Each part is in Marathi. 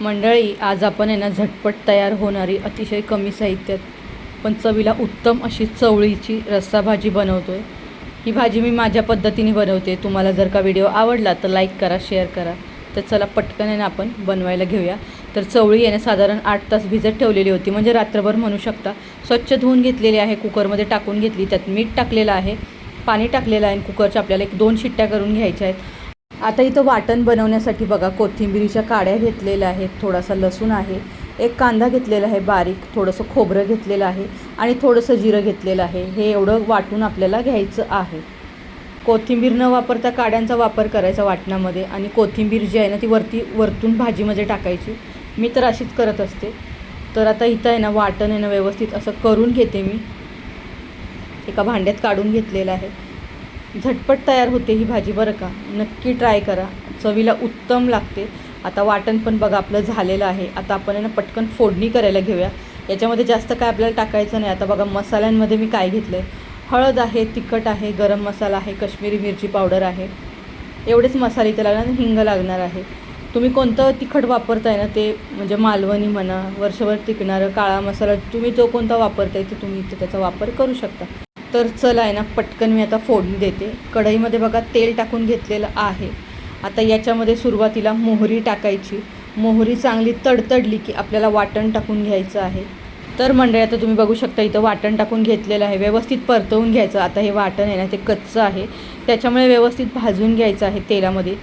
मंडळी, आज आपण आहे ना झटपट तयार होणारी अतिशय कमी साहित्यात पण चवीला उत्तम अशी चवळीची रस्सा भाजी बनवतोय। ही भाजी मी माझ्या पद्धतीने बनवते। तुम्हाला जर का व्हिडिओ आवडला तर लाईक करा, शेअर करा। तर चला पटकन आहे ना आपण बनवायला घेऊया। तर चवळी आहे ना साधारण 8 तास भिजत ठेवलेली होती, म्हणजे रात्रभर म्हणू शकता। स्वच्छ धुवून घेतलेली आहे, कुकरमध्ये टाकून घेतली, त्यात मीठ टाकलेलं आहे, पाणी टाकलेलं आहे। कुकरच्या आपल्याला 1-2 शिट्ट्या करून घ्यायच्या आहेत। आता इथं वाटण बनवण्यासाठी बघा कोथिंबीरीच्या काड्या घेतलेल्या आहेत, थोडासा लसूण आहे, एक कांदा घेतलेला आहे बारीक, थोडंसं खोबरं घेतलेलं आहे आणि थोडंसं जिरं घेतलेलं आहे। हे एवढं वाटून आपल्याला घ्यायचं आहे। कोथिंबीर न वापरता काड्यांचा वापर करायचा वाटणामध्ये, आणि कोथिंबीर जी आहे ना ती वरतून भाजीमध्ये टाकायची। मी तर अशीच करत असते। तर आता इथं आहे ना वाटण आहे ना व्यवस्थित असं करून घेते मी, एका भांड्यात काढून घेतलेलं आहे। झटपट तयार होते ही भाजी, बरं का, नक्की ट्राय करा, चवीला उत्तम लागते। आता वाटण पण बघा आपलं झालेलं आहे। आता आपण ना पटकन फोडणी करायला घेऊया। याच्यामध्ये जास्त काय आपल्याला टाकायचं नाही। आता बघा मसाल्यांमध्ये मी काय घेतलं आहे, हळद आहे, तिखट आहे, गरम मसाला आहे, कश्मीरी मिरची पावडर आहे, एवढेच मसाले इथे लागणार, हिंग लागणार आहे। तुम्ही कोणतं तिखट वापरताय ना ते, म्हणजे मालवणी म्हणा, वर्षभर टिकणारं काळा मसाला, तुम्ही जो कोणता वापरताय ते तुम्ही इथे त्याचा वापर करू शकता। तर चला आहे ना पटकन मी आता फोडणी देते। कढईमध्ये बघा तेल टाकून घेतलेलं आहे। आता याच्यामध्ये सुरुवातीला मोहरी टाकायची। मोहरी चांगली तडतडली की आपल्याला वाटण टाकून घ्यायचं आहे। तर मंडळी आता तुम्ही बघू शकता इथं वाटण टाकून घेतलेलं आहे, व्यवस्थित परतवून घ्यायचं। आता हे वाटण आहे ना ते कच्चं आहे, त्याच्यामुळे व्यवस्थित भाजून घ्यायचं आहे तेलामध्ये।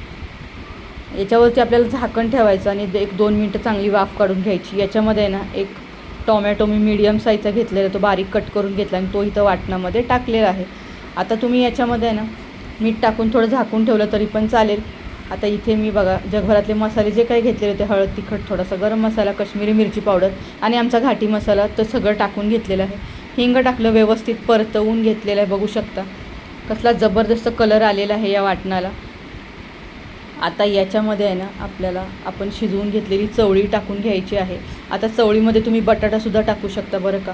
याच्यावरती आपल्याला झाकण ठेवायचं आणि 1-2 मिनटं चांगली वाफ काढून घ्यायची। याच्यामध्ये आहे ना एक टोमॅटो मी मीडियम साईजचा घेतलेला, तो बारीक कट करून घेतला आणि तो इथं वाटणामध्ये टाकलेला आहे। आता तुम्ही याच्यामध्ये आहे ना मीठ टाकून थोडं झाकून ठेवलं तरी पण चालेल। आता इथे मी बघा जगभरातले मसाले जे काही घेतलेले होते, हळद, तिखट, थोडासा गरम मसाला, कश्मीरी मिरची पावडर आणि आमचा घाटी मसाला, तर सगळं टाकून घेतलेलं आहे। हिंग टाकलं, व्यवस्थित परतवून घेतलेलं आहे। बघू शकता कसला जबरदस्त कलर आलेला आहे या वाटणाला। आता याच्यामध्ये आहे ना आपल्याला आपण शिजवून घेतलेली चवळी टाकून घ्यायची आहे। आता चवळीमध्ये तुम्ही बटाटासुद्धा टाकू शकता, बरं का।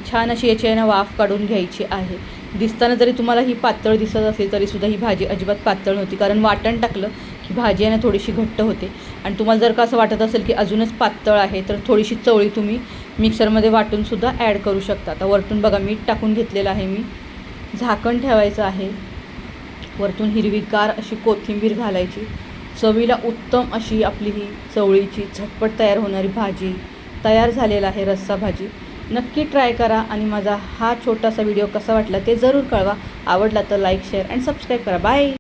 छान अशी याची आहे ना वाफ काढून घ्यायची आहे। दिसताना जरी तुम्हाला ही पातळ दिसत असेल तरीसुद्धा ही भाजी अजिबात पातळ नव्हती, कारण वाटण टाकलं की भाजी आहे ना थोडीशी घट्ट होते। आणि तुम्हाला जर का असं वाटत असेल की अजूनच पातळ आहे तर थोडीशी चवळी तुम्ही मिक्सरमध्ये वाटूनसुद्धा ॲड करू शकता। आता वरतून बघा मीठ टाकून घेतलेलं आहे मी, झाकण ठेवायचं आहे, वरतून हिरवीगार अशी कोथिंबीर घालायची। चवीला उत्तम अशी आपली ही चवळीची झटपट तयार होणारी भाजी तयार झालेला आहे, रस्सा भाजी। नक्की ट्राय करा आणि माझा हा छोटासा व्हिडिओ कसा वाटला ते ज़रूर कळवा। आवडला तर लाईक, शेअर अँड सबस्क्राईब करा। बाय।